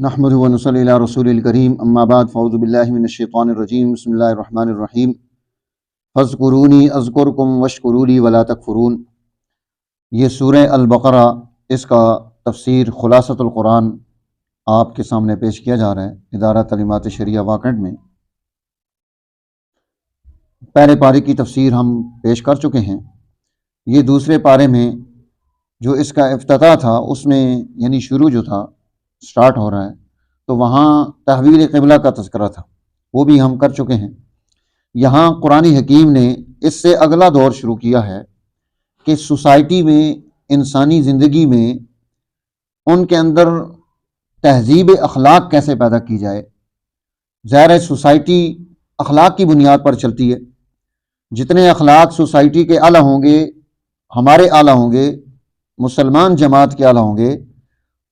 نحمد و نصلی علی رسول الکریم اما بعد فاعوذ باللہ من الشیطان الرجیم بسم اللہ الرحمن الرحیم فاذکرونی اذکرکم واشکروا لی ولا تکفرون۔ یہ سورہ البقرہ، اس کا تفسیر خلاصۃ القرآن آپ کے سامنے پیش کیا جا رہا ہے ادارہ تعلیمات شریعہ واکنڈ میں۔ پہلے پارے کی تفسیر ہم پیش کر چکے ہیں۔ یہ دوسرے پارے میں جو اس کا افتتاح تھا، اس میں یعنی شروع جو تھا سٹارٹ ہو رہا ہے، تو وہاں تحویل قبلہ کا تذکرہ تھا، وہ بھی ہم کر چکے ہیں۔ یہاں قرآن حکیم نے اس سے اگلا دور شروع کیا ہے کہ سوسائٹی میں، انسانی زندگی میں ان کے اندر تہذیب اخلاق کیسے پیدا کی جائے۔ ظاہر ہے سوسائٹی اخلاق کی بنیاد پر چلتی ہے۔ جتنے اخلاق سوسائٹی کے اعلیٰ ہوں گے، ہمارے اعلیٰ ہوں گے، مسلمان جماعت کے اعلیٰ ہوں گے،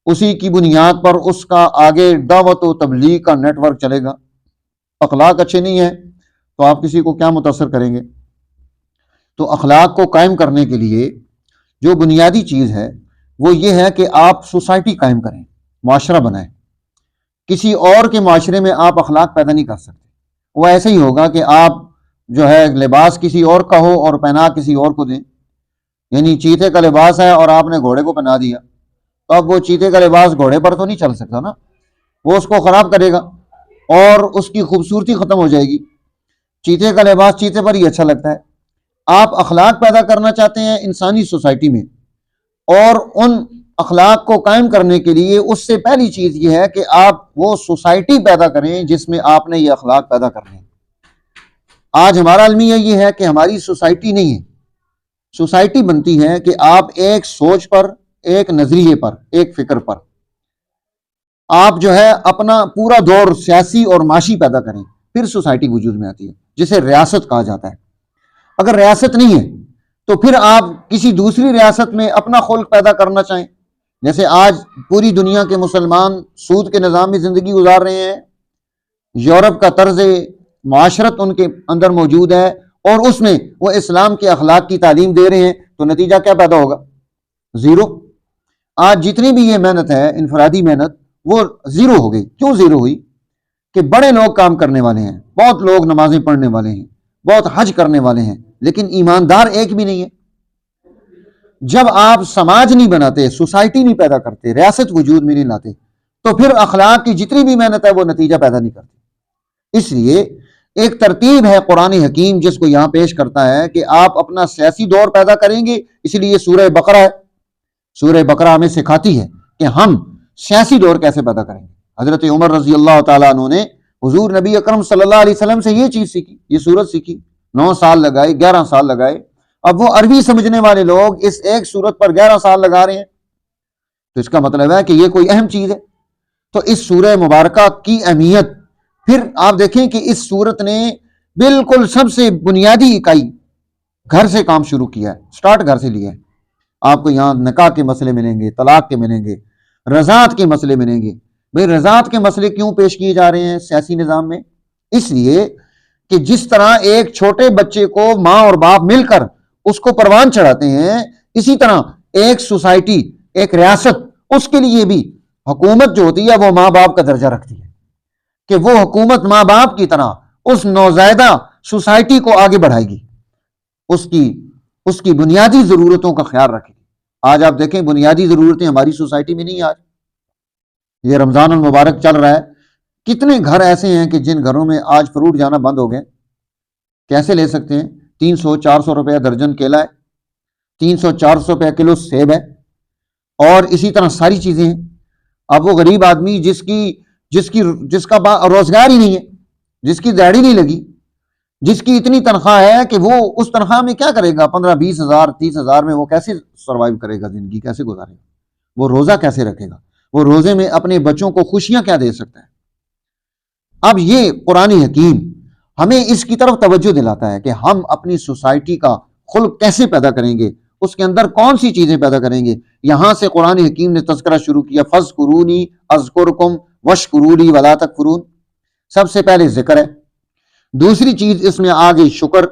اسی کی بنیاد پر اس کا آگے دعوت و تبلیغ کا نیٹ ورک چلے گا۔ اخلاق اچھے نہیں ہیں تو آپ کسی کو کیا متاثر کریں گے؟ تو اخلاق کو قائم کرنے کے لیے جو بنیادی چیز ہے وہ یہ ہے کہ آپ سوسائٹی قائم کریں، معاشرہ بنائیں۔ کسی اور کے معاشرے میں آپ اخلاق پیدا نہیں کر سکتے۔ وہ ایسے ہی ہوگا کہ آپ جو ہے لباس کسی اور کا ہو اور پہنا کسی اور کو دیں۔ یعنی چیتے کا لباس ہے اور آپ نے گھوڑے کو پہنا دیا، تو اب وہ چیتے کا لباس گھوڑے پر تو نہیں چل سکتا نا، وہ اس کو خراب کرے گا اور اس کی خوبصورتی ختم ہو جائے گی۔ چیتے کا لباس چیتے پر ہی اچھا لگتا ہے۔ آپ اخلاق پیدا کرنا چاہتے ہیں انسانی سوسائٹی میں، اور ان اخلاق کو قائم کرنے کے لیے اس سے پہلی چیز یہ ہے کہ آپ وہ سوسائٹی پیدا کریں جس میں آپ نے یہ اخلاق پیدا کرنے ہیں۔ آج ہمارا المیہ یہ ہے کہ ہماری سوسائٹی نہیں ہے۔ سوسائٹی بنتی ہے کہ آپ ایک سوچ پر، ایک نظریے پر، ایک فکر پر آپ جو ہے اپنا پورا دور سیاسی اور معاشی پیدا کریں، پھر سوسائٹی وجود میں آتی ہے، جسے ریاست کہا جاتا ہے۔ اگر ریاست نہیں ہے تو پھر آپ کسی دوسری ریاست میں اپنا خلق پیدا کرنا چاہیں۔ جیسے آج پوری دنیا کے مسلمان سود کے نظام میں زندگی گزار رہے ہیں، یورپ کا طرز معاشرت ان کے اندر موجود ہے، اور اس میں وہ اسلام کے اخلاق کی تعلیم دے رہے ہیں، تو نتیجہ کیا پیدا ہوگا؟ زیرو۔ آج جتنی بھی یہ محنت ہے، انفرادی محنت، وہ زیرو ہو گئی۔ کیوں زیرو ہوئی؟ کہ بڑے لوگ کام کرنے والے ہیں، بہت لوگ نمازیں پڑھنے والے ہیں، بہت حج کرنے والے ہیں، لیکن ایماندار ایک بھی نہیں ہے۔ جب آپ سماج نہیں بناتے، سوسائٹی نہیں پیدا کرتے، ریاست وجود میں نہیں لاتے، تو پھر اخلاق کی جتنی بھی محنت ہے وہ نتیجہ پیدا نہیں کرتی۔ اس لیے ایک ترتیب ہے قرآن حکیم جس کو یہاں پیش کرتا ہے کہ آپ اپنا سیاسی دور پیدا کریں گے۔ اس لیے سورہ بقرہ ہے۔ سورہ بقرہ ہمیں سکھاتی ہے کہ ہم سیاسی دور کیسے پیدا کریں گے۔ حضرت عمر رضی اللہ تعالیٰ عنہ نے حضور نبی اکرم صلی اللہ علیہ وسلم سے یہ چیز سیکھی، یہ سورت سیکھی، 9 سال لگائے، 11 سال لگائے۔ اب وہ عربی سمجھنے والے لوگ اس ایک سورت پر 11 سال لگا رہے ہیں، تو اس کا مطلب ہے کہ یہ کوئی اہم چیز ہے۔ تو اس سورہ مبارکہ کی اہمیت، پھر آپ دیکھیں کہ اس سورت نے بالکل سب سے بنیادی اکائی گھر سے کام شروع کیا ہے، سٹارٹ گھر سے لیا ہے۔ آپ کو یہاں نکاح کے مسئلے ملیں گے، طلاق کے ملیں گے، رضاعت کے مسئلے ملیں گے۔ بھئی رضاعت کے مسئلے کیوں پیش کیے جا رہے ہیں سیاسی نظام میں؟ اس لیے کہ جس طرح ایک چھوٹے بچے کو ماں اور باپ مل کر اس کو پروان چڑھاتے ہیں، اسی طرح ایک سوسائٹی، ایک ریاست، اس کے لیے بھی حکومت جو ہوتی ہے وہ ماں باپ کا درجہ رکھتی ہے، کہ وہ حکومت ماں باپ کی طرح اس نوزائیدہ سوسائٹی کو آگے بڑھائے گی، اس کی بنیادی ضرورتوں کا خیال رکھے گی۔ آج آپ دیکھیں بنیادی ضرورتیں ہماری سوسائٹی میں نہیں۔ آج یہ رمضان المبارک چل رہا ہے، کتنے گھر ایسے ہیں کہ جن گھروں میں آج فروٹ جانا بند ہو گئے۔ کیسے لے سکتے ہیں؟ 300-400 روپیہ درجن کیلا ہے، 300-400 روپیہ کلو سیب ہے، اور اسی طرح ساری چیزیں ہیں۔ اب وہ غریب آدمی جس کا روزگار ہی نہیں ہے، جس کی دیہڑی نہیں لگی، جس کی اتنی تنخواہ ہے کہ وہ اس تنخواہ میں کیا کرے گا؟ 15-20 ہزار 30 ہزار میں وہ کیسے سروائیو کرے گا؟ زندگی کیسے گزارے گا؟ وہ روزہ کیسے رکھے گا؟ وہ روزے میں اپنے بچوں کو خوشیاں کیا دے سکتا ہے؟ اب یہ قرآن حکیم ہمیں اس کی طرف توجہ دلاتا ہے کہ ہم اپنی سوسائٹی کا خلق کیسے پیدا کریں گے، اس کے اندر کون سی چیزیں پیدا کریں گے۔ یہاں سے قرآن حکیم نے تذکرہ شروع کیا، فَاذْكُرُونِي أَذْكُرْكُمْ وَاشْكُرُوا لِي وَلَا تَكْفُرُونَ۔ سب سے پہلے ذکر ہے، دوسری چیز اس میں آ گئی شکر،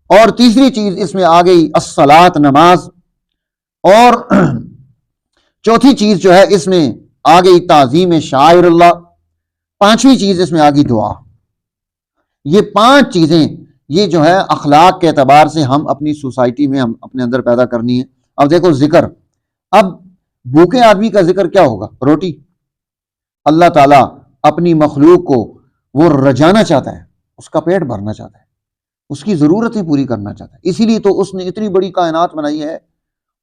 اور تیسری چیز اس میں آ گئی الصلاۃ، نماز، اور چوتھی چیز جو ہے اس میں آ گئی تعظیم شعائر اللہ، پانچویں چیز اس میں آ گئی دعا۔ یہ پانچ چیزیں یہ جو ہے اخلاق کے اعتبار سے ہم اپنی سوسائٹی میں ہم اپنے اندر پیدا کرنی ہے۔ اب دیکھو ذکر، اب بھوکے آدمی کا ذکر کیا ہوگا؟ روٹی۔ اللہ تعالیٰ اپنی مخلوق کو وہ رجانا چاہتا ہے، اس کا پیٹ بھرنا چاہتا ہے، اس کی ضرورتیں پوری کرنا چاہتا ہے، اسی لیے تو اس نے اتنی بڑی کائنات بنائی ہے،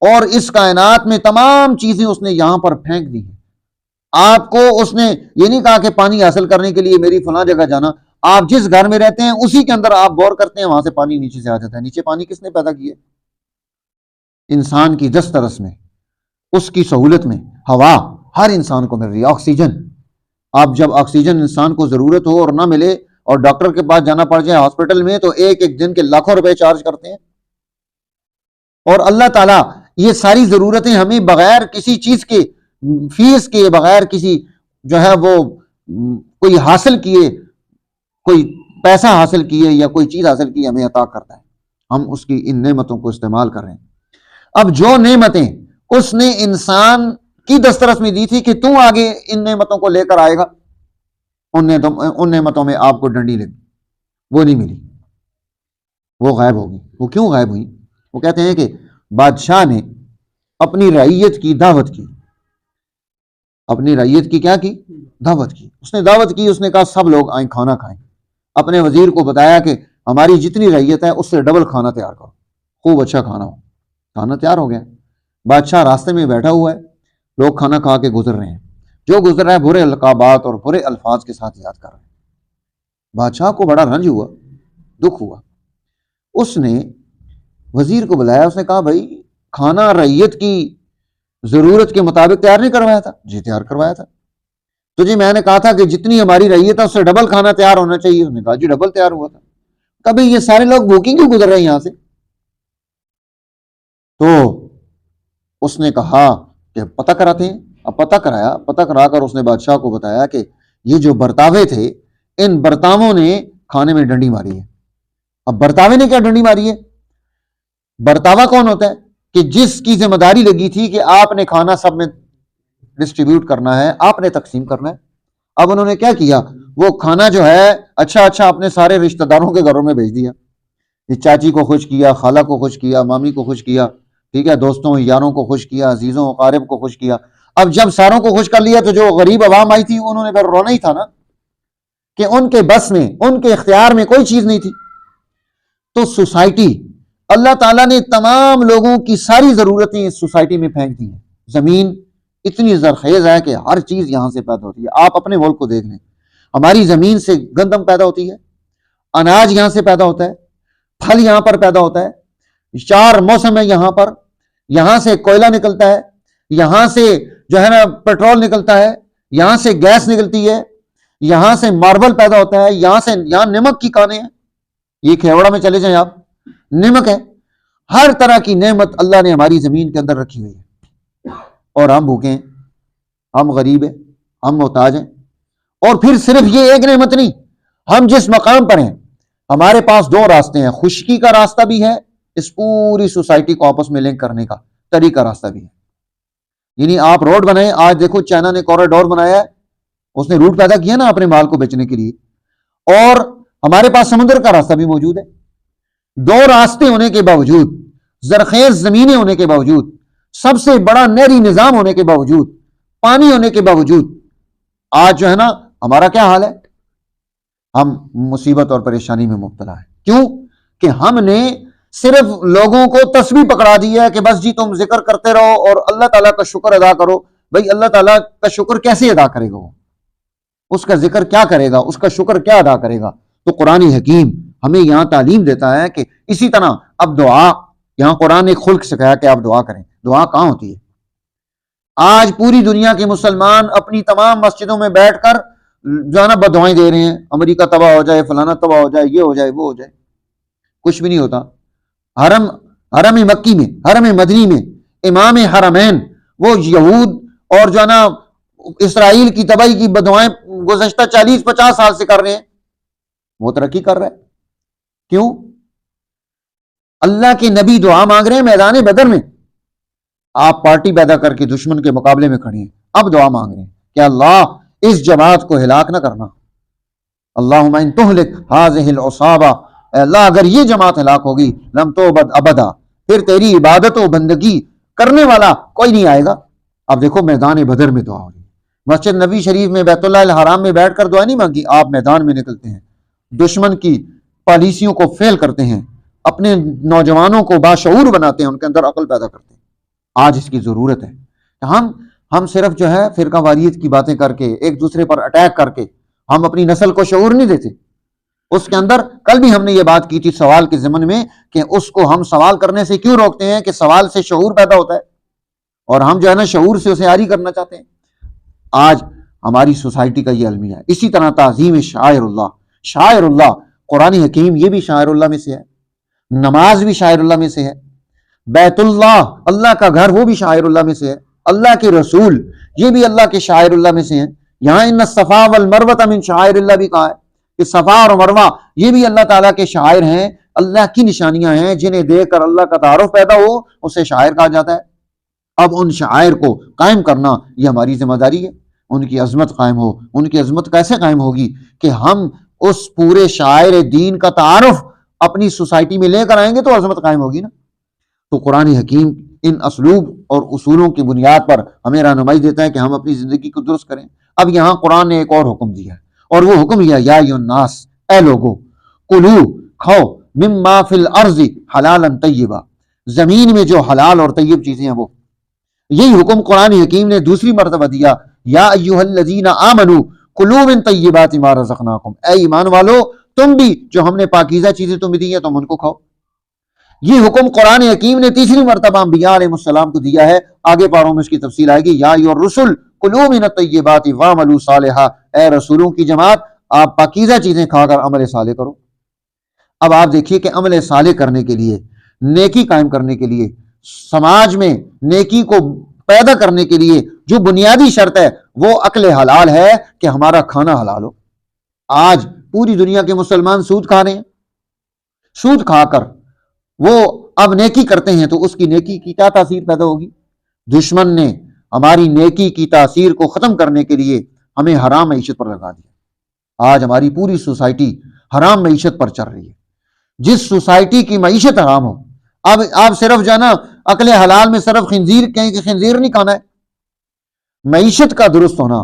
اور اس کائنات میں تمام چیزیں اس نے یہاں پر پھینک دی ہیں۔ آپ کو اس نے یہ نہیں کہا کہ پانی حاصل کرنے کے لیے میری فلاں جگہ جانا، آپ جس گھر میں رہتے ہیں اسی کے اندر آپ بور کرتے ہیں، وہاں سے پانی نیچے سے آ جاتا ہے۔ نیچے پانی کس نے پیدا کیے؟ انسان کی دسترس میں، اس کی سہولت میں ہوا ہر انسان کو مل رہی ہے، آکسیجن۔ آپ جب آکسیجن انسان کو ضرورت ہو اور نہ ملے اور ڈاکٹر کے پاس جانا پڑ جائے ہاسپٹل میں، تو ایک ایک دن کے لاکھوں روپے چارج کرتے ہیں، اور اللہ تعالیٰ یہ ساری ضرورتیں ہمیں بغیر کسی چیز کے، فیس کے، بغیر کسی جو ہے وہ کوئی حاصل کیے، کوئی پیسہ حاصل کیے یا کوئی چیز حاصل کی ہمیں عطا کرتا ہے، ہم اس کی ان نعمتوں کو استعمال کر رہے ہیں۔ اب جو نعمتیں اس نے انسان کی دسترس میں دی تھی کہ تو آگے ان نعمتوں کو لے کر آئے گا، ان نعمتوں میں آپ کو ڈنڈی لگی، وہ نہیں ملی، وہ غائب ہوگی۔ وہ کیوں غائب ہوئی؟ وہ کہتے ہیں کہ بادشاہ نے اپنی رعیت کی دعوت کی، اپنی رعیت کی کیا کی؟ دعوت کی۔ اس نے دعوت کی، اس نے کہا سب لوگ آئیں کھانا کھائیں۔ اپنے وزیر کو بتایا کہ ہماری جتنی رعیت ہے اس سے ڈبل کھانا تیار کرو، خوب اچھا کھانا ہو۔ کھانا تیار ہو گیا، بادشاہ راستے میں بیٹھا ہوا ہے، لوگ کھانا کھا کے گزر رہے ہیں، جو گزر رہا ہے برے القابات اور برے الفاظ کے ساتھ یاد کر رہے ہیں۔ بادشاہ کو بڑا رنج ہوا، دکھ ہوا، اس نے وزیر کو بلایا، اس نے کہا بھائی کھانا رعیت کی ضرورت کے مطابق تیار نہیں کروایا تھا؟ جی تیار کروایا تھا۔ تو جی میں نے کہا تھا کہ جتنی ہماری رعیت ہے اس سے ڈبل کھانا تیار ہونا چاہیے۔ اس نے کہا جی ڈبل تیار ہوا تھا۔ کبھی یہ سارے لوگ بھوکے کیوں گزر رہے ہیں یہاں سے؟ تو اس نے کہا کہ پتہ کراتے ہیں۔ اب پتہ کرایا، پتہ کرا کر اس نے بادشاہ کو بتایا کہ یہ جو برتاوے تھے، ان برتاووں نے کھانے میں ڈنڈی ماری ہے۔ اب برتاوے نے کیا ڈنڈی ماری ہے؟ برتاوا کون ہوتا ہے؟ کہ جس کی ذمہ داری لگی تھی کہ آپ نے کھانا سب میں ڈسٹریبیوٹ کرنا ہے، آپ نے تقسیم کرنا ہے۔ اب انہوں نے کیا کیا؟ وہ کھانا جو ہے اچھا اپنے سارے رشتہ داروں کے گھروں میں بھیج دیا۔ یہ چاچی کو خوش کیا، خالہ کو خوش کیا، مامی کو خوش کیا، ٹھیک ہے، دوستوں یاروں کو خوش کیا، عزیزوں اقارب کو خوش کیا۔ اب جب ساروں کو خوش کر لیا تو جو غریب عوام آئی تھی انہوں نے پھر رونا ہی تھا نا، کہ ان کے بس میں، ان کے اختیار میں کوئی چیز نہیں تھی۔ تو سوسائٹی، اللہ تعالیٰ نے تمام لوگوں کی ساری ضرورتیں اس سوسائٹی میں پھینک دی ہیں۔ زمین اتنی زرخیز ہے کہ ہر چیز یہاں سے پیدا ہوتی ہے۔ آپ اپنے ملک کو دیکھ لیں، ہماری زمین سے گندم پیدا ہوتی ہے، اناج یہاں سے پیدا ہوتا ہے، پھل یہاں پر پیدا ہوتا ہے، 4 موسم ہے یہاں پر، یہاں سے کوئلہ نکلتا ہے، یہاں سے جو ہے نا پیٹرول نکلتا ہے، یہاں سے گیس نکلتی ہے، یہاں سے ماربل پیدا ہوتا ہے، یہاں نمک کی کانیں ہیں، یہ کھیوڑا میں چلے جائیں آپ، نمک ہے۔ ہر طرح کی نعمت اللہ نے ہماری زمین کے اندر رکھی ہوئی ہے، اور ہم بھوکے ہیں، ہم غریب ہیں، ہم محتاج ہیں۔ اور پھر صرف یہ ایک نعمت نہیں، ہم جس مقام پر ہیں ہمارے پاس 2 راستے ہیں، خشکی کا راستہ بھی ہے، اس پوری سوسائٹی کو آپس میں لنک کرنے کا طریقہ راستہ بھی ہے۔ یعنی آپ روڈ بنائیں، آج دیکھو چائنا نے کوریڈور بنایا ہے، اس نے روٹ پیدا کیا نا اپنے مال کو بیچنے کے لیے، اور ہمارے پاس سمندر کا راستہ بھی موجود ہے۔ 2 راستے ہونے کے باوجود، زرخیز زمینیں ہونے کے باوجود، سب سے بڑا نہری نظام ہونے کے باوجود، پانی ہونے کے باوجود، آج جو ہے نا ہمارا کیا حال ہے؟ ہم مصیبت اور پریشانی میں مبتلا ہیں۔ کیوں؟ کہ ہم نے صرف لوگوں کو تسبیح پکڑا دی ہے کہ بس جی تم ذکر کرتے رہو اور اللہ تعالیٰ کا شکر ادا کرو۔ بھائی اللہ تعالیٰ کا شکر کیسے ادا کرے گا؟ وہ اس کا ذکر کیا کرے گا؟ اس کا شکر کیا ادا کرے گا؟ تو قرآن حکیم ہمیں یہاں تعلیم دیتا ہے کہ اسی طرح اب دعا، یہاں قرآن نے خلق سکھایا کہ آپ دعا کریں۔ دعا کہاں ہوتی ہے؟ آج پوری دنیا کے مسلمان اپنی تمام مسجدوں میں بیٹھ کر جو ہے نا بددعائیں دے رہے ہیں، امریکہ تباہ ہو جائے، فلانا تباہ ہو جائے، یہ ہو جائے، وہ ہو جائے۔ کچھ بھی نہیں ہوتا۔ حرم مکی میں، حرم مدنی میں امام حرمین وہ یہود اور جو ہے نا اسرائیل کی تباہی کی بددعائیں گزشتہ 40-50 سال سے کر رہے ہیں، وہ ترقی کر رہا ہے۔ کیوں؟ اللہ کے نبی دعا مانگ رہے ہیں میدان بدر میں، آپ پارٹی پیدا کر کے دشمن کے مقابلے میں کھڑے ہیں، اب دعا مانگ رہے ہیں۔ کہ اللہ اس جماعت کو ہلاک نہ کرنا، اللہم ان تہلک ہذہ العصابہ، اے اللہ اگر یہ جماعت ہلاک ہوگی لم تعبد ابدا، پھر تیری عبادت و بندگی کرنے والا کوئی نہیں آئے گا۔ اب دیکھو میدان بدر میں دعا ہو رہی ہے، مسجد نبی شریف میں بیت اللہ الحرام میں بیٹھ کر دعا نہیں مانگی، آپ میدان میں نکلتے ہیں، دشمن کی پالیسیوں کو فیل کرتے ہیں، اپنے نوجوانوں کو باشعور بناتے ہیں، ان کے اندر عقل پیدا کرتے ہیں۔ آج اس کی ضرورت ہے۔ ہم صرف جو ہے فرقہ واریت کی باتیں کر کے، ایک دوسرے پر اٹیک کر کے ہم اپنی نسل کو شعور نہیں دیتے۔ اس کے اندر کل بھی ہم نے یہ بات کی تھی سوال کے ضمن میں کہ اس کو ہم سوال کرنے سے کیوں روکتے ہیں کہ سوال سے شعور پیدا ہوتا ہے، اور ہم جو ہے نا شعور سے اسے عاری کرنا چاہتے ہیں۔ آج ہماری سوسائٹی کا یہ المیہ ہے۔ اسی طرح تعظیم شعائر اللہ، شاعر اللہ، قرآن حکیم یہ بھی شاعر اللہ میں سے ہے، نماز بھی شاعر اللہ میں سے ہے، بیت اللہ اللہ کا گھر وہ بھی شاعر اللہ میں سے ہے، اللہ کے رسول یہ بھی اللہ کے شاعر اللہ میں سے ہیں۔ یہاں ان الصفا والمروہ من شعائر اللہ بھی کہا ہے کہ صفا اور مروہ یہ بھی اللہ تعالیٰ کے شاعر ہیں، اللہ کی نشانیاں ہیں، جنہیں دیکھ کر اللہ کا تعارف پیدا ہو اسے شاعر کہا جاتا ہے۔ اب ان شاعر کو قائم کرنا یہ ہماری ذمہ داری ہے، ان کی عظمت قائم ہو۔ ان کی عظمت کیسے قائم ہوگی کہ ہم اس پورے شاعر دین کا تعارف اپنی سوسائٹی میں لے کر آئیں گے تو عظمت قائم ہوگی نا۔ تو قرآن حکیم ان اسلوب اور اصولوں کی بنیاد پر ہمیں رہنمائی دیتا ہے کہ ہم اپنی زندگی کو درست کریں۔ اب یہاں قرآن نے ایک اور حکم دیا ہے، اور وہ حکم یہ یا ایھا الناس، اے لوگو، کلو کھاؤ، مما فی الارض حلالا طیبا، زمین میں جو حلال اور طیب چیزیں ہیں وہ۔ یہی حکم قرآن حکیم نے دوسری مرتبہ دیا، یا ایھا الذین آمنوا کلوا من طیبات ما رزقناکم، اے ایمان والو تم بھی جو ہم نے پاکیزہ چیزیں تمہیں دی ہیں تم ان کو کھاؤ۔ یہ حکم قرآن حکیم نے تیسری مرتبہ انبیاء علیہ السلام کو دیا ہے، آگے پاروں میں اس کی تفصیل آئے گی۔ یا ایھا الرسل کلوا من الطیبات واعملوا صالحا، اے رسولوں کی جماعت آپ پاکیزہ چیزیں کھا کر عمل صالح کرو۔ اب آپ دیکھیے کہ عمل صالح کرنے کے لیے، نیکی قائم کرنے کے لیے، سماج میں نیکی کو پیدا کرنے کے لیے جو بنیادی شرط ہے وہ عقل حلال ہے کہ ہمارا کھانا حلال ہو۔ آج پوری دنیا کے مسلمان سود کھا رہے ہیں، سود کھا کر وہ اب نیکی کرتے ہیں تو اس کی نیکی کی کیا تاثیر پیدا ہوگی؟ دشمن نے ہماری نیکی کی تاثیر کو ختم کرنے کے لیے ہمیں حرام معیشت پر لگا دیا۔ آج ہماری پوری سوسائٹی حرام معیشت پر چل رہی ہے۔ جس سوسائٹی کی معیشت حرام ہو، اب آپ صرف جانا عقل حلال میں صرف خنزیر کہیں کہ خنزیر نہیں کھانا ہے، معیشت کا درست ہونا،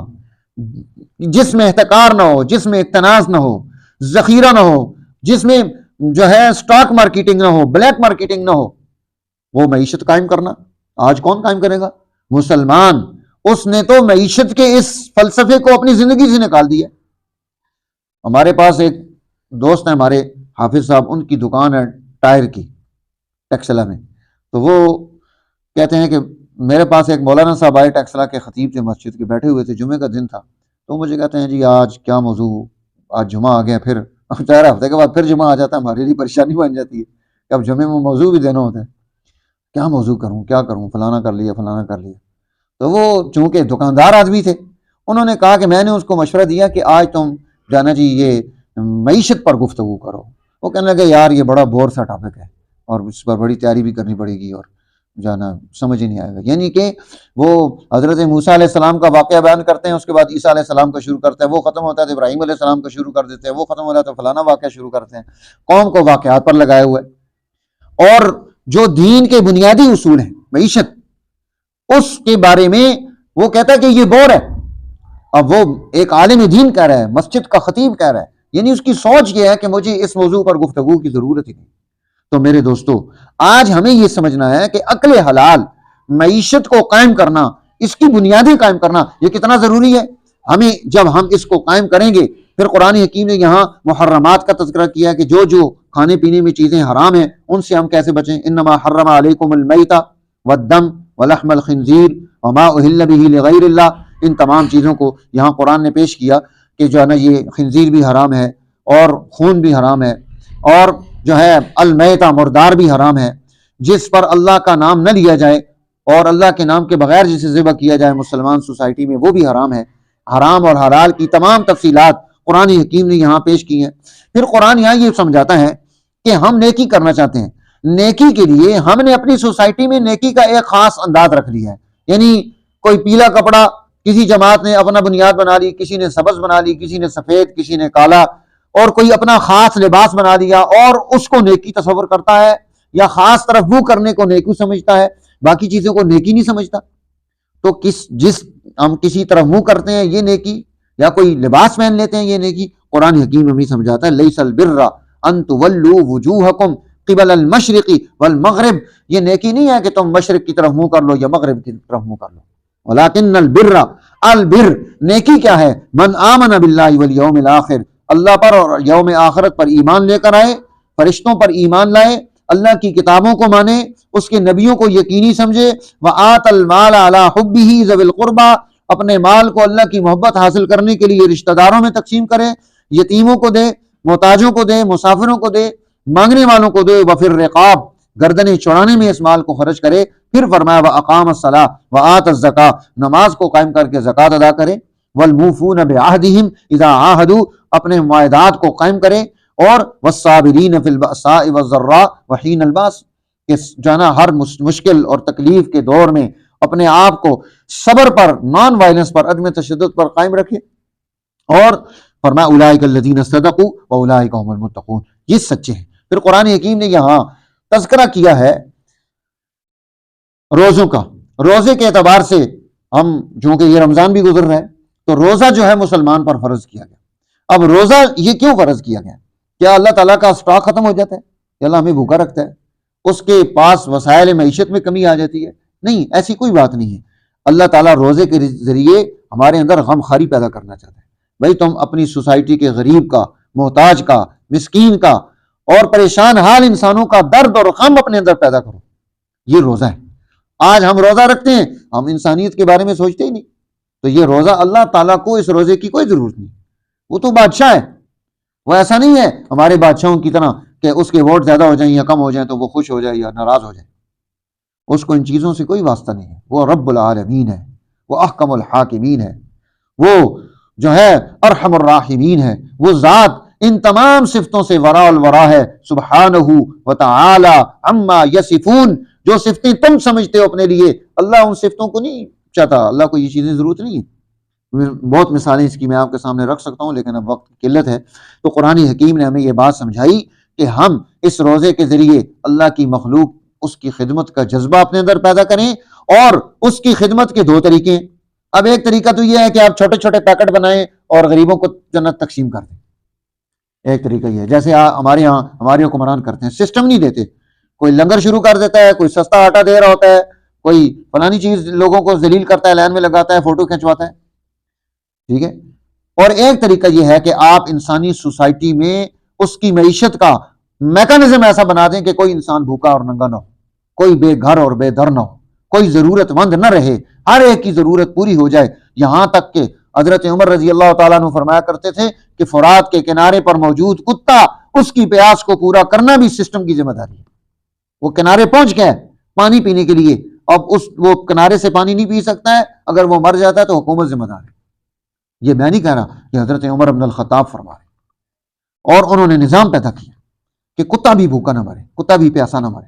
جس میں احتکار نہ ہو، جس میں اقتناص نہ ہو، ذخیرہ نہ ہو، جس میں جو ہے سٹاک مارکیٹنگ نہ ہو، بلیک مارکیٹنگ نہ ہو، وہ معیشت قائم کرنا آج کون قائم کرے گا؟ مسلمان۔ اس نے تو معیشت کے اس فلسفے کو اپنی زندگی سے نکال دیا۔ ہمارے پاس ایک دوست ہیں ہمارے حافظ صاحب، ان کی دکان ہے ٹائر کی ٹیکسلا میں، تو وہ کہتے ہیں کہ میرے پاس ایک مولانا صاحب آئے، ٹیکسلا کے خطیب تھے، مسجد کے بیٹھے ہوئے تھے، جمعے کا دن تھا، تو مجھے کہتے ہیں جی آج کیا موضوع، آج جمعہ آ گیا، پھر 4 ہفتے کے بعد پھر جمعہ آ جاتا ہے، ہمارے لیے پریشانی بن جاتی ہے کہ اب جمعے میں موضوع بھی دینا ہوتا ہے، کیا موضوع کروں کیا کروں، فلانا کر لیا فلانا کر لیا۔ تو وہ چونکہ دکاندار آدمی تھے، انہوں نے کہا کہ میں نے اس کو مشورہ دیا کہ آج تم جانا جی یہ معیشت پر گفتگو کرو۔ وہ کہنے لگے یار یہ بڑا بور سا ٹاپک ہے اور اس پر بڑی تیاری بھی کرنی پڑے گی اور جانا سمجھ ہی نہیں آئے گا۔ یعنی کہ وہ حضرت موسیٰ علیہ السلام کا واقعہ بیان کرتے ہیں، اس کے بعد عیسیٰ علیہ السلام کا شروع کرتے ہیں، وہ ختم ہوتا ہے تو ابراہیم علیہ السلام کا شروع کر دیتے ہیں، وہ ختم ہو جاتا ہے تو فلانا واقعہ شروع کرتے ہیں، قوم کو واقعات پر لگائے ہوئے۔ اور جو دین کے بنیادی اصول ہیں معیشت، اس کے بارے میں وہ کہتا ہے کہ یہ بور ہے۔ اب وہ ایک عالم دین کہہ رہا ہے، مسجد کا خطیب کہہ رہا ہے، یعنی اس کی سوچ یہ ہے کہ مجھے اس موضوع پر گفتگو کی ضرورت ہی نہیں۔ تو میرے دوستو، آج ہمیں یہ سمجھنا ہے کہ عقل حلال معیشت کو قائم کرنا، اس کی بنیادیں قائم کرنا یہ کتنا ضروری ہے۔ ہمیں جب ہم اس کو قائم کریں گے، پھر قرآن حکیم نے یہاں محرمات کا تذکرہ کیا کہ جو کھانے پینے میں چیزیں حرام ہیں ان سے ہم کیسے بچیں۔ انما حرم علیکم المیتۃ والدم ولحم الخنزیر وما اہل بہ لغیر اللہ، ان تمام چیزوں کو یہاں قرآن نے پیش کیا کہ جو ہے نا یہ خنزیر بھی حرام ہے اور خون بھی حرام ہے، اور جو ہے المیتہ مردار بھی حرام ہے، جس پر اللہ کا نام نہ لیا جائے اور اللہ کے نام کے بغیر جسے ذبح کیا جائے مسلمان سوسائٹی میں، وہ بھی حرام ہے۔ حرام اور حلال کی تمام تفصیلات قرآن حکیم نے یہاں پیش کی ہیں۔ پھر قرآن یہاں یہ سمجھاتا ہے کہ ہم نیکی کرنا چاہتے ہیں، نیکی کے لیے ہم نے اپنی سوسائٹی میں نیکی کا ایک خاص انداز رکھ لیا ہے، یعنی کوئی پیلا کپڑا کسی جماعت نے اپنا بنیاد بنا لی، کسی نے سبز بنا لی، کسی نے سفید، کسی نے کالا، اور کوئی اپنا خاص لباس بنا دیا اور اس کو نیکی تصور کرتا ہے، یا خاص طرف منہ کرنے کو نیکی سمجھتا ہے، باقی چیزوں کو نیکی نہیں سمجھتا. تو جس ہم کسی طرف منہ کرتے ہیں یہ نیکی، یا کوئی لباس پہن لیتے ہیں یہ نیکی. قرآن حکیم ہمیں سمجھاتا ہے لیس البر ان تولوا وجوہکم قبل المشرق والمغرب، یہ نیکی نہیں ہے کہ تم مشرق کی طرف منہ کر لو یا مغرب کی طرف منہ کر لو. ولکن البر نیکی کیا ہے؟ من آمن باللہ والیوم الآخر، اللہ پر اور یوم آخرت پر ایمان لے کر آئے، فرشتوں پر ایمان لائے، اللہ کی کتابوں کو مانے، اس کے نبیوں کو یقینی سمجھے. وآت المال علی حبہ ذوی القربى، اپنے مال کو اللہ کی محبت حاصل کرنے کے لیے رشتہ داروں میں تقسیم کرے، یتیموں کو دے، محتاجوں کو دے، مسافروں کو دے، مانگنے والوں کو دے. وفی الرقاب، گردنیں چڑانے میں اس مال کو خرچ کرے. پھر فرمایا وَأَقَامَ الصَّلَاةَ وَآتَ الزَّكَاةَ، نماز کو قائم کر کے زکوٰۃ ادا کرے. وَالْمُوفُونَ بِعَهْدِهِمْ إِذَا عَاهَدُوا، اپنے معاہدات کو قائم کرے. اور وَالصَّابِرِينَ فِي الْبَأْسَاءِ وَالضَّرَّاءِ وَحِينَ الْبَأْسِ، کہ جو ہے نا ہر مشکل اور تکلیف کے دور میں اپنے آپ کو صبر پر، نان وائلنس پر، عدم تشدد پر قائم رکھے. اور فرمایا اولئک الذین صدقوا واولئک هم المتقون، یہ سچے ہیں. پھر قرآن حکیم نے یہاں تذکرہ کیا ہے روزوں کا. روزے کے اعتبار سے ہم چونکہ یہ رمضان بھی گزر رہا ہے تو روزہ جو ہے مسلمان پر فرض کیا گیا. اب روزہ یہ کیوں فرض کیا گیا؟ کیا اللہ تعالیٰ کا اسٹاک ختم ہو جاتا ہے کہ اللہ ہمیں بھوکا رکھتا ہے، اس کے پاس وسائل معیشت میں کمی آ جاتی ہے؟ نہیں، ایسی کوئی بات نہیں ہے. اللہ تعالیٰ روزے کے ذریعے ہمارے اندر غم خاری پیدا کرنا چاہتا ہے. بھائی تم اپنی سوسائٹی کے غریب کا، محتاج کا، مسکین کا اور پریشان حال انسانوں کا درد اور غم اپنے اندر پیدا کرو. یہ روزہ ہے. آج ہم روزہ رکھتے ہیں، ہم انسانیت کے بارے میں سوچتے ہی نہیں. تو یہ روزہ، اللہ تعالیٰ کو اس روزے کی کوئی ضرورت نہیں. وہ تو بادشاہ ہے، وہ ایسا نہیں ہے ہمارے بادشاہوں کی طرح کہ اس کے ووٹ زیادہ ہو جائیں یا کم ہو جائیں تو وہ خوش ہو جائے یا ناراض ہو جائے. اس کو ان چیزوں سے کوئی واسطہ نہیں ہے. وہ رب العالمین ہے، وہ احکم الحاکمین ہے، وہ جو ہے ارحم الراحمین ہے. وہ ذات ان تمام صفتوں سے وراء الورا ہے. سبحانہ وتعالی عما یصفون، جو صفتیں تم سمجھتے ہو اپنے لیے، اللہ ان صفتوں کو نہیں چاہتا. اللہ کو یہ چیزیں ضرورت نہیں ہے. بہت مثالیں اس کی میں آپ کے سامنے رکھ سکتا ہوں لیکن اب وقت کی قلت ہے. تو قرآن حکیم نے ہمیں یہ بات سمجھائی کہ ہم اس روزے کے ذریعے اللہ کی مخلوق، اس کی خدمت کا جذبہ اپنے اندر پیدا کریں. اور اس کی خدمت کے دو طریقے ہیں. اب ایک طریقہ تو یہ ہے کہ آپ چھوٹے چھوٹے پیکٹ بنائیں اور غریبوں کو جنت تقسیم کر دیں. ایک طریقہ یہ ہے، جیسے ہمارے ہاں ہمارے حکمران کرتے ہیں، سسٹم نہیں دیتے. کوئی لنگر شروع کر دیتا ہے، کوئی سستا آٹا دے رہا ہوتا ہے، کوئی فلانی چیز لوگوں کو ذلیل کرتا ہے، لائن میں لگاتا ہے، فوٹو کھنچواتا ہے. ٹھیک ہے. اور ایک طریقہ یہ ہے کہ آپ انسانی سوسائٹی میں اس کی معیشت کا میکانزم ایسا بنا دیں کہ کوئی انسان بھوکا اور ننگا نہ ہو، کوئی بے گھر اور بے در نہ ہو، کوئی ضرورت مند نہ رہے، ہر ایک کی ضرورت پوری ہو جائے. یہاں تک کہ حضرت عمر رضی اللہ تعالیٰ عنہ فرمایا کرتے تھے کہ فرات کے کنارے پر موجود کتا، اس کی پیاس کو پورا کرنا بھی سسٹم کی ذمہ داری ہے. وہ کنارے پہنچ گیا ہے پانی پینے کے لیے، اب وہ کنارے سے پانی نہیں پی سکتا ہے، اگر وہ مر جاتا ہے تو حکومت ذمہ دار ہے. یہ میں نہیں کہہ رہا، یہ حضرت عمر بن الخطاب فرما رہے. اور انہوں نے نظام پیدا کیا کہ کتا بھی بھوکا نہ مرے، کتا بھی پیاسا نہ مرے.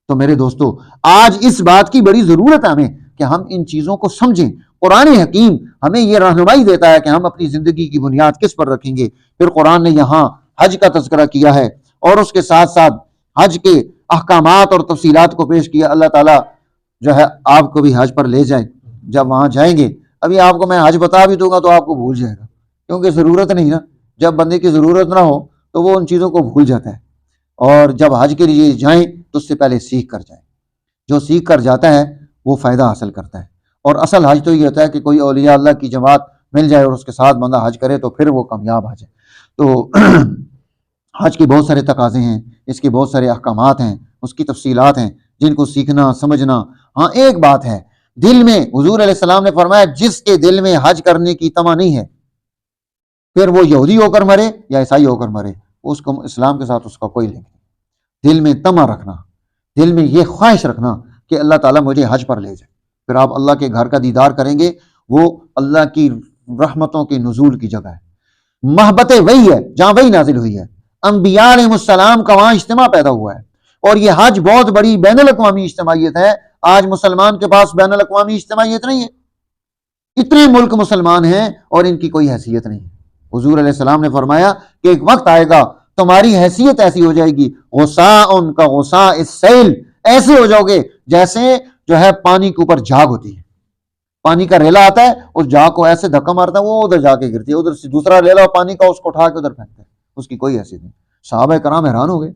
تو میرے دوستو، آج اس بات کی بڑی ضرورت ہے ہمیں کہ ہم ان چیزوں کو سمجھیں. قرآن حکیم ہمیں یہ رہنمائی دیتا ہے کہ ہم اپنی زندگی کی بنیاد کس پر رکھیں گے. پھر قرآن نے یہاں حج کا تذکرہ کیا ہے اور اس کے ساتھ ساتھ حج کے احکامات اور تفصیلات کو پیش کیا. اللہ تعالیٰ جو ہے آپ کو بھی حج پر لے جائیں. جب وہاں جائیں گے، ابھی آپ کو میں حج بتا بھی دوں گا تو آپ کو بھول جائے گا، کیونکہ ضرورت نہیں نا. جب بندے کی ضرورت نہ ہو تو وہ ان چیزوں کو بھول جاتا ہے. اور جب حج کے لیے جائیں تو اس سے پہلے سیکھ کر جائیں. جو سیکھ کر جاتا ہے وہ فائدہ حاصل کرتا ہے. اور اصل حج تو یہ ہوتا ہے کہ کوئی اولیاء اللہ کی جماعت مل جائے اور اس کے ساتھ بندہ حج کرے تو پھر وہ کامیاب حج ہے. تو حج کے بہت سارے تقاضے ہیں، اس کے بہت سارے احکامات ہیں، اس کی تفصیلات ہیں جن کو سیکھنا سمجھنا. ہاں ایک بات ہے، دل میں حضور علیہ السلام نے فرمایا جس کے دل میں حج کرنے کی تمنا نہیں ہے، پھر وہ یہودی ہو کر مرے یا عیسائی ہو کر مرے، اس کو اسلام کے ساتھ اس کا کوئی لنک نہیں. دل میں تمنا رکھنا، دل میں یہ خواہش رکھنا کہ اللہ تعالیٰ مجھے حج پر لے جائے. پھر آپ اللہ کے گھر کا دیدار کریں گے، وہ اللہ کی رحمتوں کے نزول کی جگہ ہے. محبت وہی ہے جہاں وہی نازل ہوئی ہے. انبیاء علیہ السلام کا وہاں اجتماع پیدا ہوا ہے. اور یہ حج بہت بڑی بین الاقوامی اجتماعیت ہے. آج مسلمان کے پاس بین الاقوامی اجتماعیت نہیں ہے. اتنے ملک مسلمان ہیں اور ان کی کوئی حیثیت نہیں ہے۔ حضور علیہ السلام نے فرمایا کہ ایک وقت آئے گا تمہاری حیثیت ایسی ہو جائے گی، غصاء کا غصاء السیل، ایسے ہو جاؤ گے جیسے جو ہے پانی کے اوپر جھاگ ہوتی ہے، پانی کا ریلا آتا ہے، اس جھاگ کو ایسے دھکا مارتا ہے وہ ادھر جا کے گرتی ہے، ادھر سے دوسرا ریلا پانی کا اس کو اٹھا کے ادھر پھینکتا ہے، اس کی کوئی حیثیت نہیں۔ صحابہ کرام حیران ہو گئے،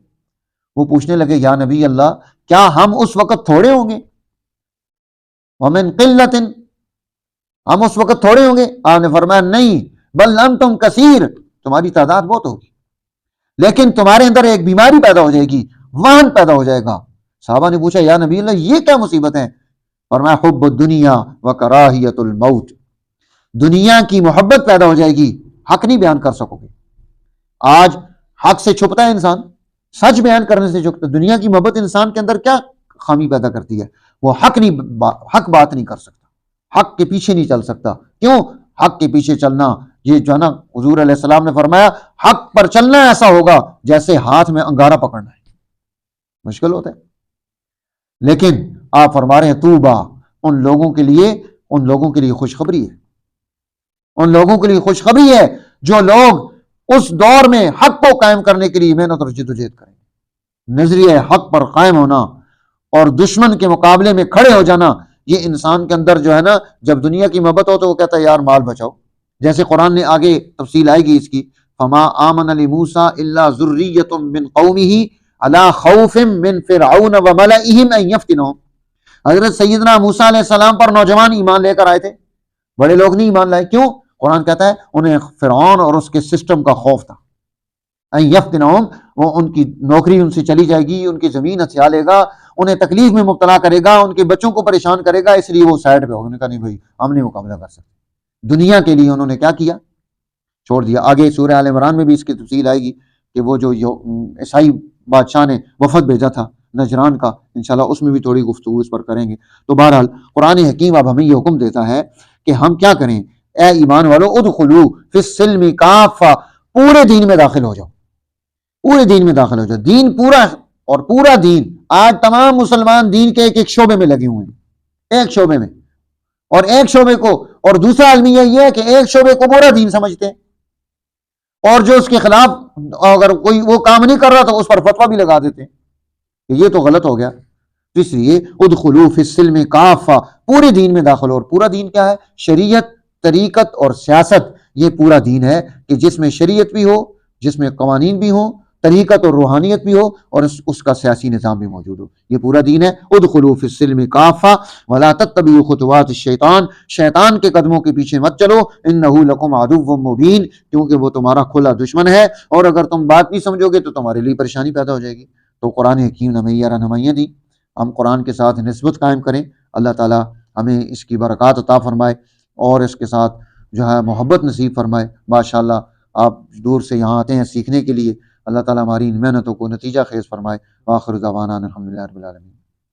وہ پوچھنے لگے یا نبی اللہ کیا ہم اس وقت تھوڑے ہوں گے؟ ومن قلت، ہم اس وقت تھوڑے ہوں گے؟ آپ نے فرمایا نہیں، بل انتم کثیر، تمہاری تعداد بہت ہوگی، لیکن تمہارے اندر ایک بیماری پیدا ہو جائے گی، وہن پیدا ہو جائے گا۔ صحابہ نے پوچھا یا نبی اللہ یہ کیا مصیبت ہے؟ فرمایا حب الدنیا وکراہیت الموت، دنیا کی محبت پیدا ہو جائے گی، حق نہیں بیان کر سکو گے۔ آج حق سے چھپتا ہے انسان، سچ بیان کرنے سے چھپتا ہے۔ دنیا کی محبت انسان کے اندر کیا خامی پیدا کرتی ہے؟ وہ حق بات نہیں کر سکتا، حق کے پیچھے نہیں چل سکتا۔ کیوں؟ حق کے پیچھے چلنا یہ جو ہے نا، حضور علیہ السلام نے فرمایا حق پر چلنا ایسا ہوگا جیسے ہاتھ میں انگارہ پکڑنا ہے، مشکل ہوتا ہے۔ لیکن آپ فرما رہے ہیں توبہ، ان لوگوں کے لیے خوشخبری ہے، ان لوگوں کے لیے خوشخبری ہے جو لوگ اس دور میں حق کو قائم کرنے کے لیے محنت اور جدوجہد کریں گے۔ نظریہ حق پر قائم ہونا اور دشمن کے مقابلے میں کھڑے ہو جانا، یہ انسان کے اندر جو ہے نا، جب دنیا کی محبت ہو تو وہ کہتا ہے یار مال بچاؤ، جیسے قرآن نے آگے تفصیل آئے گی اس کی، فما آمن لموسیٰ الا ذریۃ من قومہ علی خوف من فرعون وملئہم ان یفتنہم۔ حضرت سیدنا موسیٰ علیہ السلام پر نوجوان ایمان لے کر آئے تھے، بڑے لوگ نہیں ایمان لائے، کیوں؟ قرآن کہتا ہے انہیں فرعون اور اس کے سسٹم کا خوف تھا۔ ان یفتنہم، وہ ان کی نوکری ان سے چلی جائے گی، ان کی زمین ہتھیا لے گا، انہیں تکلیف میں مبتلا کرے گا، ان کے بچوں کو پریشان کرے گا، اس لیے وہ سائڈ پہ ہو۔ انہوں نے کہا نہیں بھائی ہم نہیں مقابلہ کر سکتے۔ دنیا کے لیے انہوں نے کیا کیا؟ چھوڑ دیا۔ آگے سورہ آل عمران میں بھی اس کی تفصیل آئے گی کہ وہ جو عیسائی بادشاہ نے وفد بھیجا تھا نجران کا، انشاءاللہ اس میں بھی تھوڑی گفتگو اس پر کریں گے۔ تو بہرحال قرآن حکیم اب ہمیں یہ حکم دیتا ہے کہ ہم کیا کریں؟ اے ایمان والو ادخلوا فی السلم کافہ، پورے دین میں داخل ہو جاؤ، پورے دین میں داخل ہو جاؤ۔ دین پورا، اور پورا دین، آج تمام مسلمان دین کے ایک شعبے میں لگے ہوئے ہیں، ایک شعبے میں، اور ایک شعبے کو، اور دوسرا المیہ یہ ہے کہ ایک شعبے کو پورا دین سمجھتے ہیں، اور جو اس کے خلاف اگر کوئی وہ کام نہیں کر رہا تو اس پر فتویٰ بھی لگا دیتے ہیں کہ یہ تو غلط ہو گیا۔ تو اس لیے ادخلوا فی السلم کافہ، پورے دین میں داخل ہو۔ اور پورا دین کیا ہے؟ شریعت، طریقت اور سیاست، یہ پورا دین ہے کہ جس میں شریعت بھی ہو، جس میں قوانین بھی ہوں، طریقت اور روحانیت بھی ہو، اور اس کا سیاسی نظام بھی موجود ہو، یہ پورا دین ہے۔ ادخلوا فی السلم کافہ ولا تتبعوا خطوات الشیطان، شیطان کے قدموں کے پیچھے مت چلو، انہ لکم عدو مبین، کیونکہ وہ تمہارا کھلا دشمن ہے، اور اگر تم بات نہیں سمجھو گے تو تمہارے لیے پریشانی پیدا ہو جائے گی۔ تو قرآن حکیم نے ہمیں یہ رہنمائیاں دی، ہم قرآن کے ساتھ نسبت قائم کریں، اللہ تعالیٰ ہمیں اس کی برکات عطا فرمائے اور اس کے ساتھ جو ہے محبت نصیب فرمائے۔ ماشاءاللہ آپ دور سے یہاں آتے ہیں سیکھنے کے لیے، اللہ تعالیٰ ہماری ان محنتوں کو نتیجہ خیز فرمائے۔ وآخر دعوانا الحمدللہ رب العالمین۔